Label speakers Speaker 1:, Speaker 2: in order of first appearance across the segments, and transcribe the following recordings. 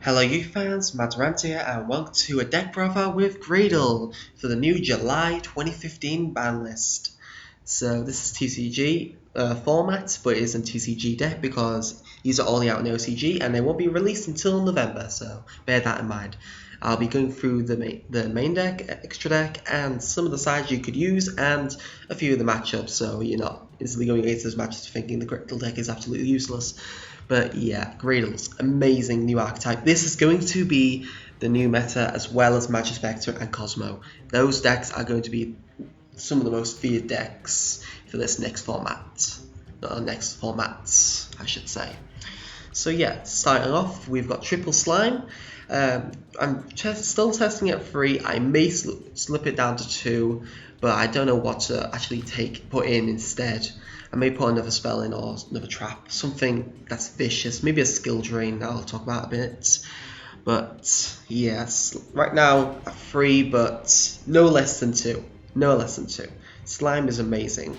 Speaker 1: Hello you fans, Matt here and welcome to a deck profile with Greydle for the new July 2015 ban list. So this is TCG format, but it isn't TCG deck because these are only out in OCG and they won't be released until November, so bear that in mind. I'll be going through the main deck, extra deck, and some of the sides you could use and a few of the matchups, so you're not instantly going against those matches thinking the Greydle deck is absolutely useless. But yeah, Greydle's amazing new archetype. This is going to be the new meta as well as Magic Spectre and Cosmo. Those decks are going to be some of the most feared decks for this next format. Next formats, I should say. So yeah, starting off, we've got Triple Slime. I'm still testing it 3. I may slip it down to 2, but I don't know what to actually put in instead. I may put another spell in or another trap, something that's vicious, maybe a skill drain I'll talk about a bit. But yes, right now at 3, but no less than 2. No less than 2. Slime is amazing,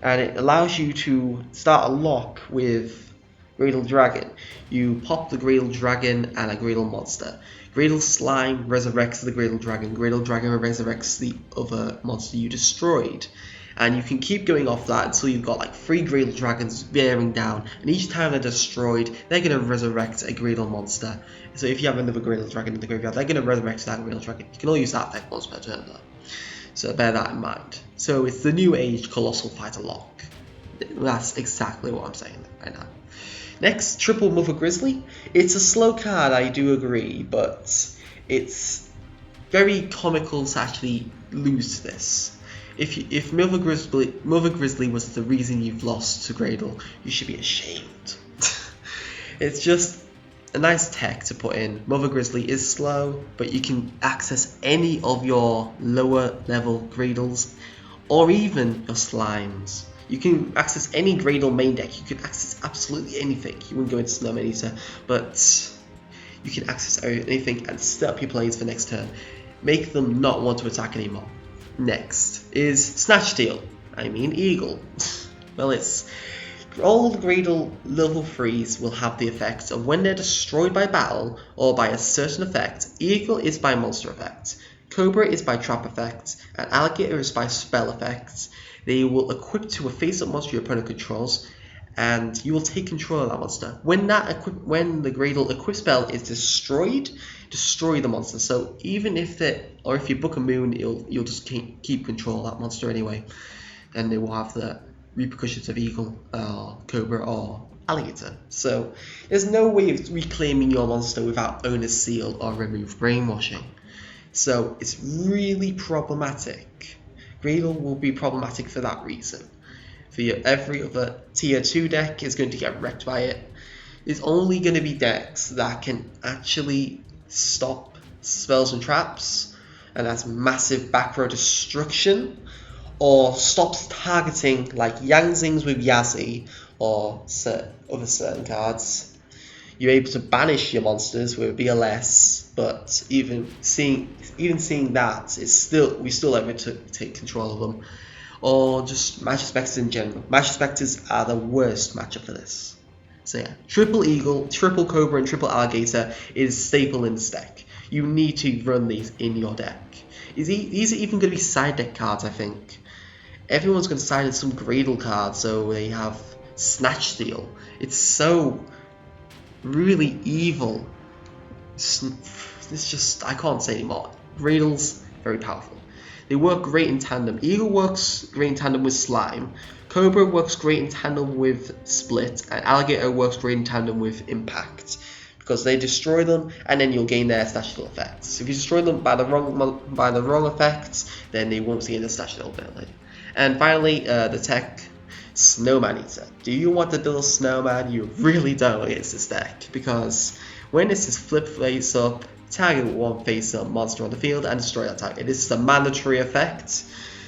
Speaker 1: and it allows you to start a lock with Greydle Dragon. You pop the Greydle Dragon and a Greydle monster. Greydle Slime resurrects the Greydle Dragon. Greydle Dragon resurrects the other monster you destroyed. And you can keep going off that until you've got like 3 Greydle Dragons bearing down, and each time they're destroyed, they're going to resurrect a Greydle monster. So if you have another Greydle Dragon in the graveyard, they're going to resurrect that Greydle Dragon. You can only use that effect once per turn though, so bear that in mind. So it's the new age Colossal Fighter Lock. That's exactly what I'm saying right now. Next, Triple Mother Grizzly. It's a slow card, I do agree, but it's very comical to actually lose to this. If Mother Grizzly was the reason you've lost to Graydle, you should be ashamed. It's just a nice tech to put in. Mother Grizzly is slow, but you can access any of your lower level Greydles, or even your Slimes. You can access any Graydle main deck. You can access absolutely anything. You wouldn't go into Snowman Eater, but you can access anything and set up your plays for next turn. Make them not want to attack anymore. Next is Snatch Steal. I mean Eagle. Well, it's all the Greydle level 3s will have the effect of when they're destroyed by battle or by a certain effect. Eagle is by monster effect, Cobra is by trap effect, and Alligator is by spell effect. They will equip to a face-up monster your opponent controls, and you will take control of that monster. When the Greydle equip spell is destroyed, destroy the monster. So even if you book a moon, you'll just keep control of that monster anyway, and they will have the repercussions of Eagle, Cobra, or Alligator. So there's no way of reclaiming your monster without Owner's Seal or Remove Brainwashing. So it's really problematic. Greydle will be problematic for that reason. Every other tier 2 deck is going to get wrecked by it. It's only going to be decks that can actually stop spells and traps, and that's massive back row destruction, or stops targeting like Yangzings with Yazi or other certain cards. You're able to banish your monsters with BLS, but even seeing that, we still able to take control of them. Or just Magic Spectres in general. Magic Spectres are the worst matchup for this. So yeah, Triple Eagle, Triple Cobra, and Triple Alligator is staple in this deck. You need to run these in your deck. These are even going to be side deck cards, I think. Everyone's going to side in some Greydle cards, so they have Snatch Steal. It's so really evil. It's just, I can't say anymore. Greydle's very powerful. They work great in tandem. Eagle works great in tandem with Slime. Cobra works great in tandem with Split. And Alligator works great in tandem with Impact. Because they destroy them, and then you'll gain their Snatch Steal effects. If you destroy them by the wrong effects, then they won't see the Snatch Steal ability. And finally, the tech, Snowman Eater. Do you want to build a snowman? You really don't against this deck. Because when this is flip face up, target one face-up monster on the field and destroy that target. This is a mandatory effect,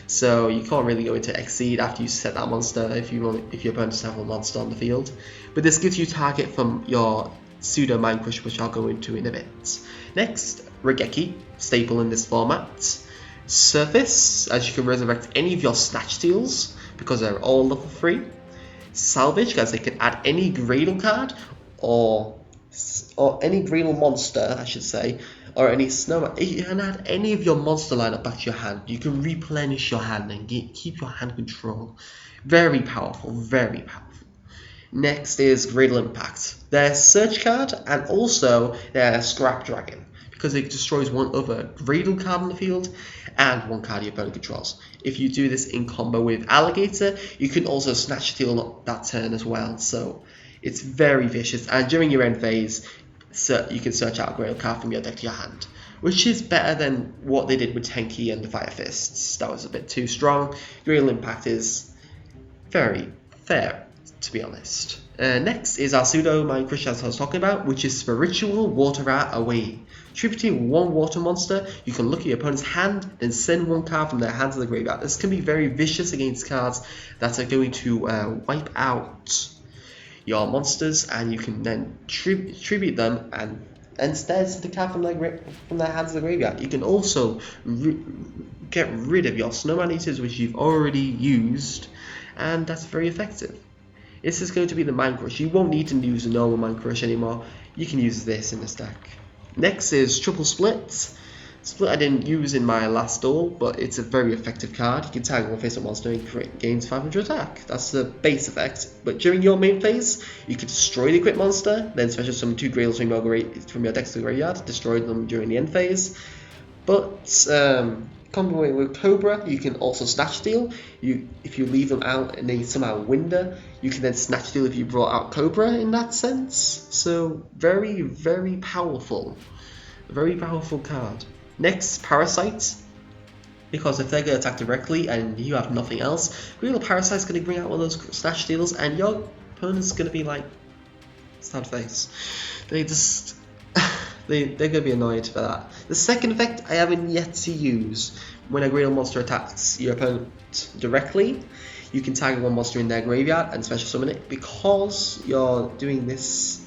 Speaker 1: so you can't really go into Exceed after you set that monster if your opponent doesn't have a monster on the field. But this gives you target from your pseudo Mind Crush, which I'll go into in a bit. Next, Regeki, staple in this format. Surface, as you can resurrect any of your Snatch Steals because they're all level 3. Salvage, because they can add any Greydle card or or any Greydle monster, I should say, or any snowman. You can add any of your monster lineup back to your hand. You can replenish your hand and keep your hand control. Very powerful, very powerful. Next is Greydle Impact. Their search card and also their Scrap Dragon, because it destroys one other Greydle card on the field and one card your opponent controls. If you do this in combo with Alligator, you can also Snatch Steal that turn as well. So it's very vicious, and during your end phase, you can search out a Greydle card from your deck to your hand, which is better than what they did with Tenki and the Fire Fists. That was a bit too strong. Greydle Impact is very fair, to be honest. Next is our pseudo Mind Crush, as I was talking about, which is Spiritual Water Rat Away. Tributing one water monster, you can look at your opponent's hand, then send one card from their hand to the graveyard. This can be very vicious against cards that are going to wipe out your monsters, and you can then tribute them and instead send the card from their hand to the graveyard. You can also get rid of your Snowman Eaters, which you've already used, and that's very effective. This is going to be the Mind Crush. You won't need to use a normal Mind Crush anymore. You can use this in this deck. Next is Triple Split. Split I didn't use in my last duel, but it's a very effective card. You can tag one face-up monster and gains 500 attack. That's the base effect. But during your main phase, you can destroy the equipped monster, then special summon 2 Graydles from your deck to the graveyard, destroy them during the end phase. But comboing with Cobra, you can also Snatch Steal. If you leave them out and they somehow window, you can then Snatch Steal if you brought out Cobra in that sense. So very, very powerful. Very powerful card. Next, Parasite. Because if they're going to attack directly and you have nothing else, Greydle Parasite's going to bring out one of those Snatch Steals, and your opponent's going to be like, sad face. They just... They're going to be annoyed by that. The second effect I haven't yet to use. When a Greydle monster attacks your opponent directly, you can tag one monster in their graveyard and special summon it. Because you're doing this,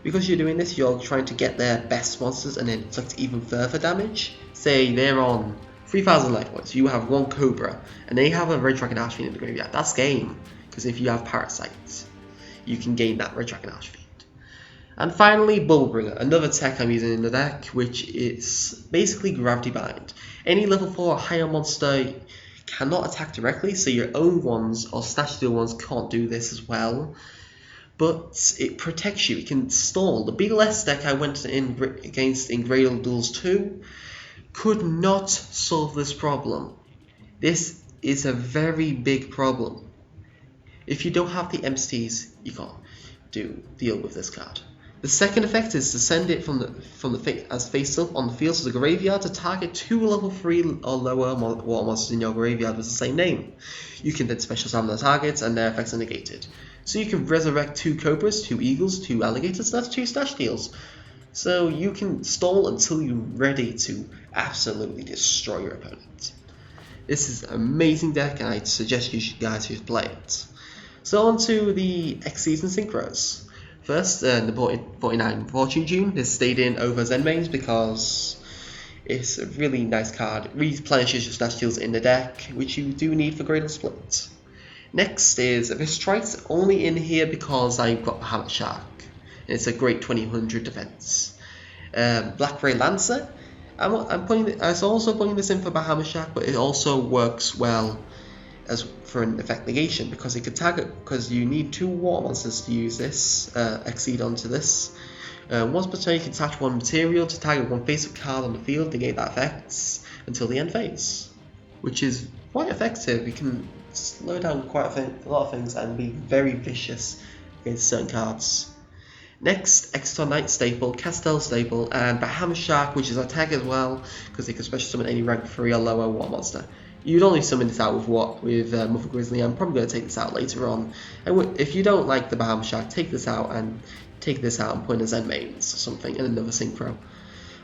Speaker 1: you're trying to get their best monsters and then inflict even further damage. Say they're on 3,000 life points, you have one Cobra, and they have a Red Dragon Archfiend in the graveyard. That's game, because if you have Parasites, you can gain that Red Dragon Archfiend. And finally, Bubblebringer, another tech I'm using in the deck, which is basically Gravity Bind. Any level 4 or higher monster cannot attack directly, so your own ones or Snatch Steal ones can't do this as well. But it protects you, it can stall. The BLS deck I went against in Graydle Duels 2 could not solve this problem. This is a very big problem. If you don't have the MSTs, you can't deal with this card. The second effect is to send it as face up on the field to the graveyard to target 2 level 3 or lower water monsters in your graveyard with the same name. You can then special summon the targets and their effects are negated. So you can resurrect 2 Cobras, 2 Eagles, 2 Alligators, that's 2 Snatch Steals. So you can stall until you're ready to absolutely destroy your opponent. This is an amazing deck, and I suggest you guys should play it. So on to the X-Season Synchros. First, the 49 Fortune June. This stayed in over Zenmains because it's a really nice card. It replenishes your Snatch Steals in the deck, which you do need for Greydle Split. Next is this Trite, only in here because I've got the Hammer Shark. It's a great 2000 defense. Black Ray Lancer. I'm also putting this in for Bahammer Shark, but it also works well as for an effect negation because it could tag it, because you need 2 water monsters to use this, exceed onto this. Once per turn you can attach 1 material to target 1 face-up card on the field to negate that effect until the end phase, which is quite effective. You can slow down quite a lot of things and be very vicious against certain cards. Next, Exeter Knight staple, Castell staple, and Bahammer Shark, which is a tag as well, because it can special summon any rank 3 or lower water monster. You'd only summon this out with Muffle Grizzly. I'm probably going to take this out later on. And if you don't like the Bahammer Shark, take this out and put in a Zen Mains or something and another Synchro.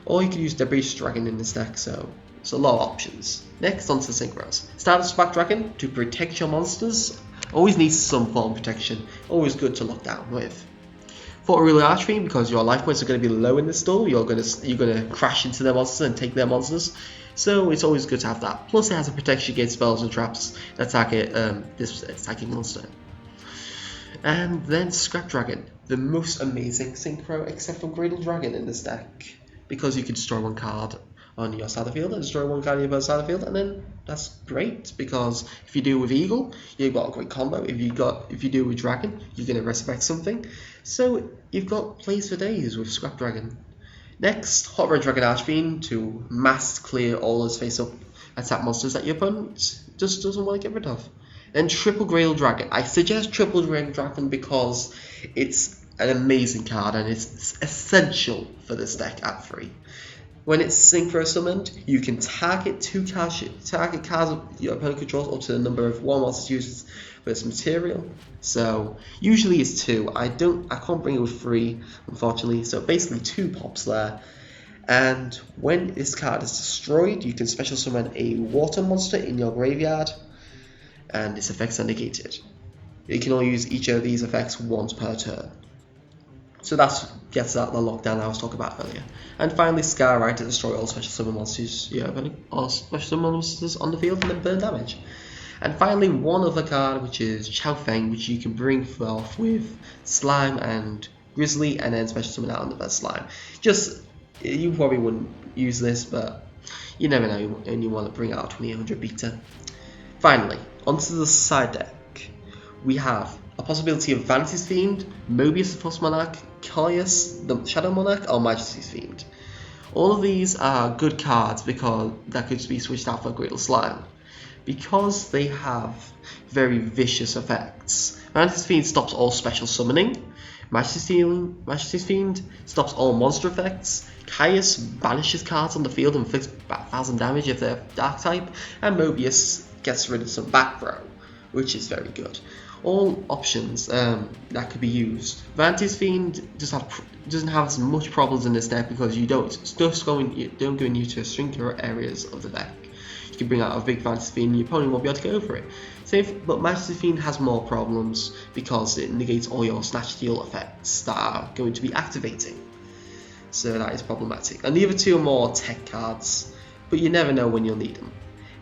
Speaker 1: Or you could use Debris Dragon in this deck, so it's a lot of options. Next, on to Synchros. Start Spark Dragon to protect your monsters. Always needs some form of protection. Always good to lock down with. For Aurelia Archfiend, because your life points are going to be low in this duel, you're going to crash into their monsters and take their monsters. So it's always good to have that. Plus it has a protection against spells and traps that target this attacking monster. And then Scrap Dragon, the most amazing synchro except for Greydle Dragon in this deck, because you can destroy one card on your side of the field and destroy one card on your other side of the field, and then that's great because if you do it with Eagle, you've got a great combo. If you do it with Dragon, you're gonna resurrect something. So you've got plays for days with Scrap Dragon. Next, Hot Red Dragon Archfiend to mass clear all those face-up attack monsters that your opponent just doesn't want to get rid of. Then Triple Greydle Dragon. I suggest Triple Greydle Dragon because it's an amazing card and it's essential for this deck at 3. When it's synchro summoned, you can target cards your opponent controls up to the number of one monster uses for its material. So usually it's 2. I can't bring it with 3, unfortunately. So basically 2 pops there. And when this card is destroyed, you can special summon a water monster in your graveyard, and its effects are negated. You can only use each of these effects once per turn. So that gets out the lockdown I was talking about earlier. And finally, Scarrite to destroy all special summon monsters all special summon monsters on the field and then burn damage. And finally, one other card, which is Chow Feng, which you can bring off with Slime and Grizzly, and then special summon out another Slime. You probably wouldn't use this, but you never know, and you want to bring out 2800 beta. Finally, onto the side deck, we have a possibility of Vanity's Fiend, Mobius the Frost Monarch, Caius the Shadow Monarch, or Majesty's Fiend. All of these are good cards because that could be switched out for Greydle Slime, because they have very vicious effects. Vanity's Fiend stops all special summoning, Majesty's Fiend stops all monster effects, Caius banishes cards on the field and inflicts 1000 damage if they're Dark type, and Mobius gets rid of some back row, which is very good. All options that could be used. Vanity's Fiend doesn't have as much problems in this deck because you don't go into shrink areas of the deck. You can bring out a big Vanity's Fiend and your opponent won't be able to go over it. But Majesty's Fiend has more problems because it negates all your Snatch Steal effects that are going to be activating. So that is problematic. And the other 2 are more tech cards, but you never know when you'll need them.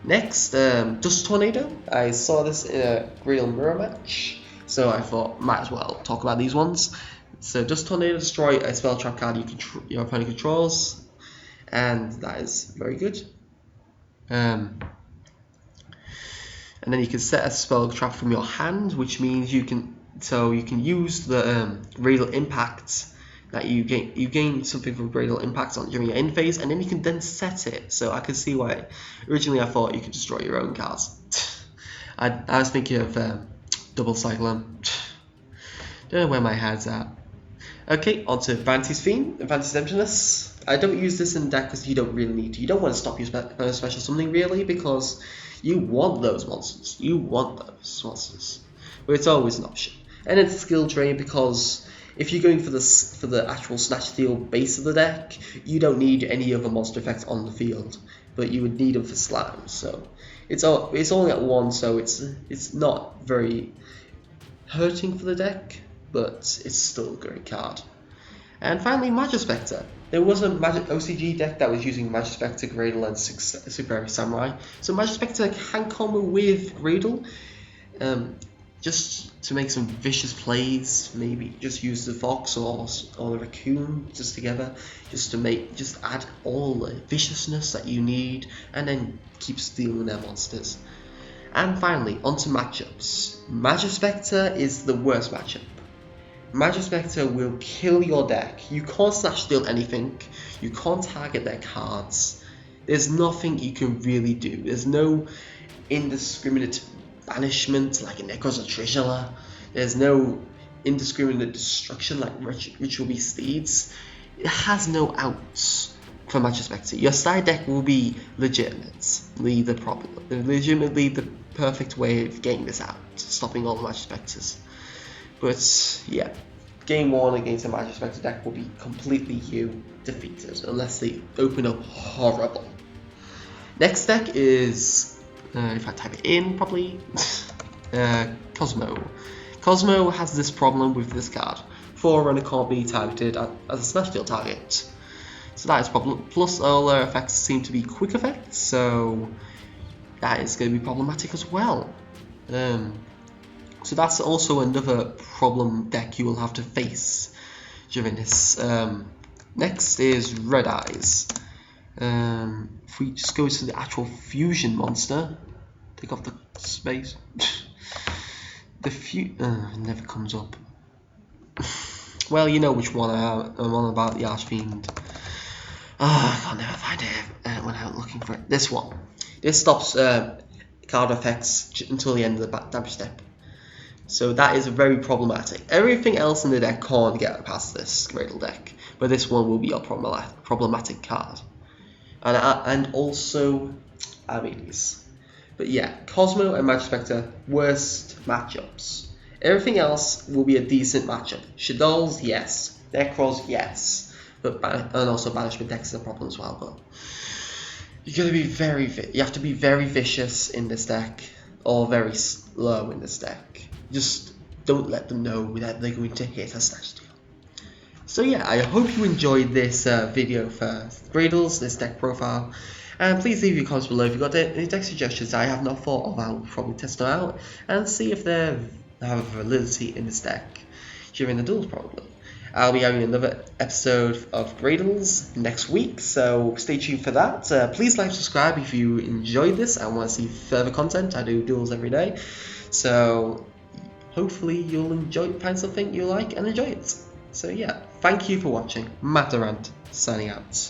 Speaker 1: Next, Dust Tornado. I saw this in a Greydle mirror match, so I thought might as well talk about these ones. So Dust Tornado, destroy a spell trap card your opponent controls, and that is very good. And then you can set a spell trap from your hand, which means you can use the Graydle impact that you gain something from Graydle impact during your end phase, and then you can then set it. So I can see why originally I thought you could destroy your own cards. I was thinking of Double Cyclone. Don't know where my head's at. Okay, onto Vanity's Fiend, Vanity's Emptiness. I don't use this in the deck because you don't really need to. You don't want to stop your special summoning really, because you want those monsters. But it's always an option. And it's skill drain because if you're going for the actual Snatch Steal base of the deck, you don't need any other monster effects on the field, but you would need them for Slime. So it's only at 1, so it's not very hurting for the deck, but it's still a great card. And finally, Magispectre. There was a OCG deck that was using Magispectre, Graydle, and Super Heavy Samurai. So Magispectre can combo with Graydle, just to make some vicious plays. Maybe just use the Fox or the Raccoon just together, just add all the viciousness that you need, and then keep stealing their monsters. And finally, onto matchups. Magispectre is the worst matchup. Magispectre will kill your deck. You can't Snatch Steal anything. You can't target their cards. There's nothing you can really do. There's no indiscriminate banishment like in Necros or Trishula. There's no indiscriminate destruction like Ritual Beast Steeds. It has no outs for Magispectre. Your side deck will be legitimately the perfect way of getting this out, stopping all the Magispectres. But yeah, game 1 against a Magispectre deck will be completely defeated unless they open up horrible. Next deck is, if I type it in properly, Cosmo. Cosmo has this problem with this card. Forerunner can't be targeted as a Snatch Steal target. So that is a problem. Plus all their effects seem to be quick effects, so that is going to be problematic as well. So that's also another problem deck you will have to face during this. Next is Red Eyes. If we just go to the actual fusion monster, take off the space. It never comes up. Well, you know which one I'm on about, the Archfiend. I can't never find it when I'm looking for it. This one. This stops card effects until the end of the damage step. So that is very problematic. Everything else in the deck can't get past this Greydle deck, but this one will be a problematic card. And also Amelis. But yeah, Cosmo and Magic Spectre, worst matchups. Everything else will be a decent matchup. Shaddolls, yes. Necros, yes. But and also Banishment decks is a problem as well. But you have to be very vicious in this deck, or very slow in this deck. Just don't let them know that they're going to hit a Snatch Steal. So yeah, I hope you enjoyed this video for Greydles, this deck profile. And please leave your comments below if you've got any deck suggestions I have not thought of. I'll probably test them out and see if they have validity in this deck during the duels probably. I'll be having another episode of Greydles next week, so stay tuned for that. Please like, subscribe if you enjoyed this and want to see further content. I do duels every day, so hopefully you'll find something you like and enjoy it. So yeah, thank you for watching. Matt Durant, signing out.